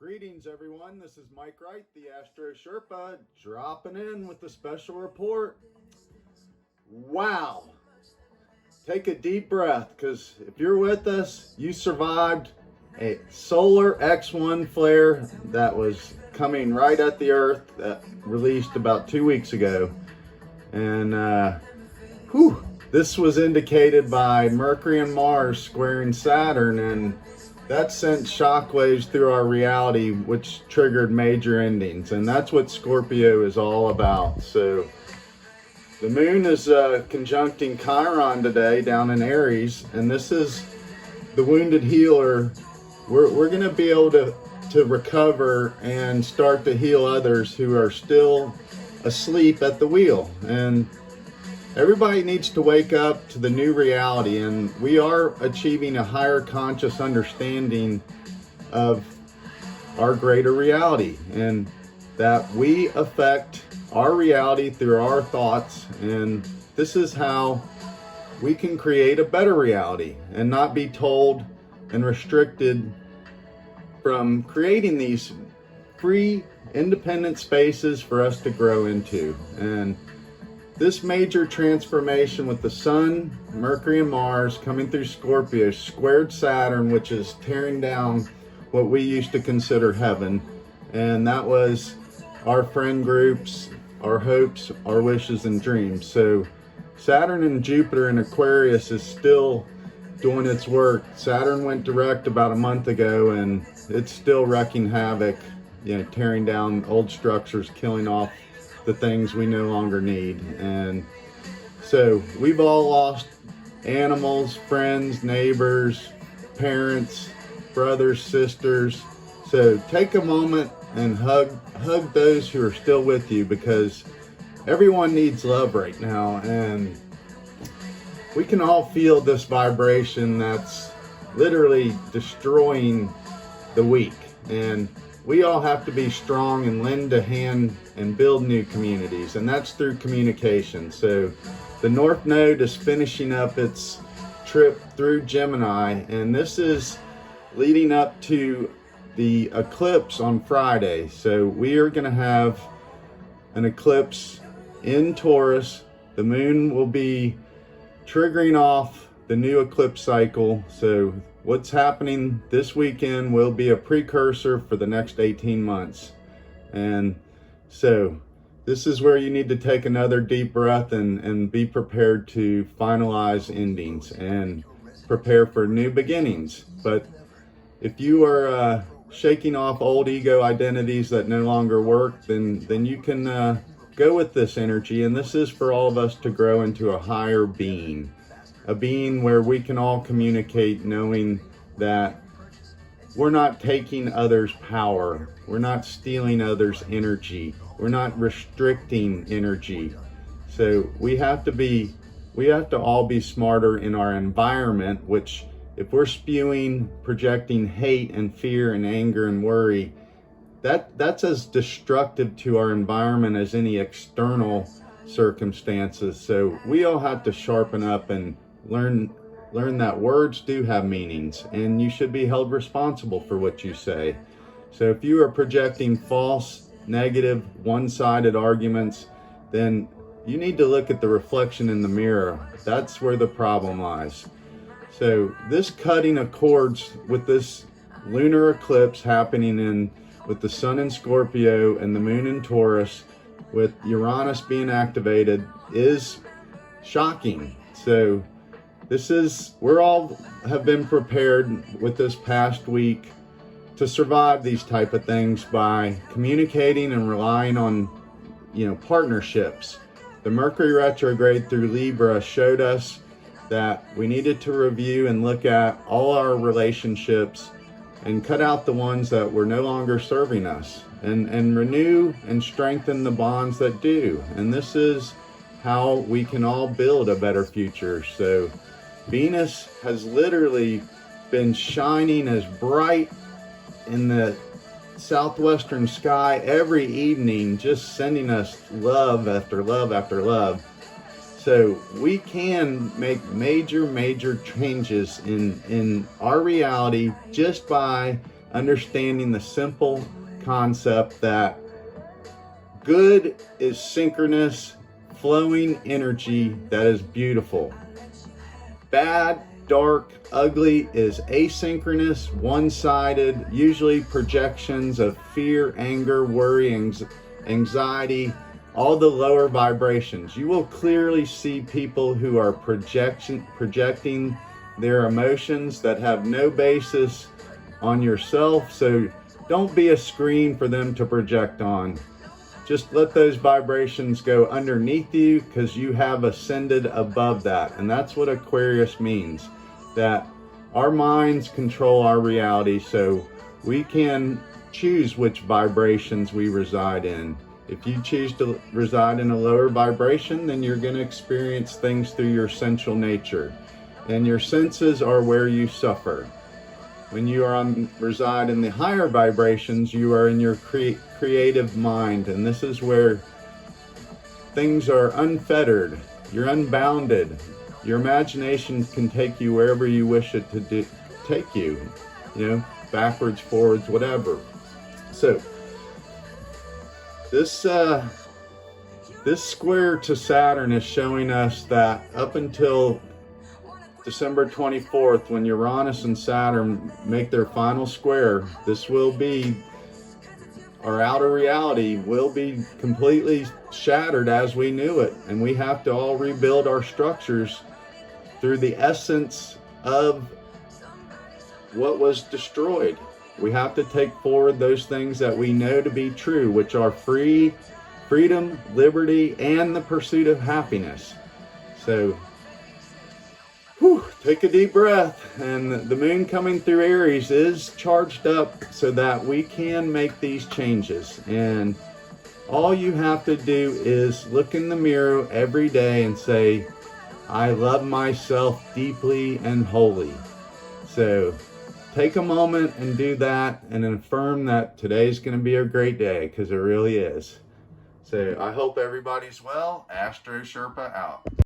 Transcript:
Greetings, everyone. This is Mike Wright, the Astro Sherpa, dropping in with a special report. Wow. Take a deep breath, because if you're with us, you survived a solar X1 flare that was coming right at the Earth that released about 2 weeks ago. And this was indicated by Mercury and Mars squaring Saturn, and that sent shockwaves through our reality, which triggered major endings. And that's what Scorpio is all about. So the moon is conjuncting Chiron today down in Aries, and this is the wounded healer. We're going to be able to recover and start to heal others who are still asleep at the wheel. And everybody needs to wake up to the new reality, and we are achieving a higher conscious understanding of our greater reality, and that we affect our reality through our thoughts. And this is how we can create a better reality and not be told and restricted from creating these free, independent spaces for us to grow into. And this major transformation with the Sun, Mercury, and Mars coming through Scorpio squared Saturn, which is tearing down what we used to consider heaven. And that was our friend groups, our hopes, our wishes, and dreams. So Saturn and Jupiter in Aquarius is still doing its work. Saturn went direct about a month ago, and it's still wreaking havoc, tearing down old structures, killing off the things we no longer need. And so we've all lost animals, friends, neighbors, parents, brothers, sisters. So take a moment and hug those who are still with you, because everyone needs love right now. And we can all feel this vibration that's literally destroying the weak. And we all have to be strong and lend a hand and build new communities, and that's through communication. So the North Node is finishing up its trip through Gemini, and this is leading up to the eclipse on Friday. So we are going to have an eclipse in Taurus. The moon will be triggering off the new eclipse cycle. So what's happening this weekend will be a precursor for the next 18 months. And so this is where you need to take another deep breath and be prepared to finalize endings and prepare for new beginnings. But if you are shaking off old ego identities that no longer work, then you can go with this energy. And this is for all of us to grow into a higher being. A being where we can all communicate knowing that we're not taking others' power. We're not stealing others' energy. We're not restricting energy. So we have to all be smarter in our environment, which if we're spewing, projecting hate and fear and anger and worry, that's as destructive to our environment as any external circumstances. So we all have to sharpen up and learn that words do have meanings, and you should be held responsible for what you say. So if you are projecting false, negative, one-sided arguments, then you need to look at the reflection in the mirror. That's where the problem lies. So this cutting of cords with this lunar eclipse happening with the Sun in Scorpio and the Moon in Taurus, with Uranus being activated, is shocking. So we're all have been prepared with this past week to survive these type of things by communicating and relying on, partnerships. The Mercury retrograde through Libra showed us that we needed to review and look at all our relationships and cut out the ones that were no longer serving us, and renew and strengthen the bonds that do. And this is how we can all build a better future. So Venus has literally been shining as bright in the southwestern sky every evening, just sending us love after love after love. So we can make major changes in our reality just by understanding the simple concept that good is synchronous, flowing energy that is beautiful. Bad, dark, ugly is asynchronous, one-sided, usually projections of fear, anger, worry, anxiety, all the lower vibrations. You will clearly see people who are projecting their emotions that have no basis on yourself. So don't be a screen for them to project on. Just let those vibrations go underneath you, because you have ascended above that. And that's what Aquarius means, that our minds control our reality, so we can choose which vibrations we reside in. If you choose to reside in a lower vibration, then you're going to experience things through your sensual nature. And your senses are where you suffer. When you reside in the higher vibrations, you are in your creative mind. And this is where things are unfettered. You're unbounded. Your imagination can take you wherever you wish it to take you. You know, backwards, forwards, whatever. So, this square to Saturn is showing us that up until December 24th, when Uranus and Saturn make their final square, this will be, our outer reality will be completely shattered as we knew it. And we have to all rebuild our structures through the essence of what was destroyed. We have to take forward those things that we know to be true, which are freedom, liberty, and the pursuit of happiness. So, take a deep breath. And the moon coming through Aries is charged up so that we can make these changes. And all you have to do is look in the mirror every day and say, I love myself deeply and wholly. So take a moment and do that, and affirm that today's going to be a great day, because it really is. So I hope everybody's well. Astro Sherpa out.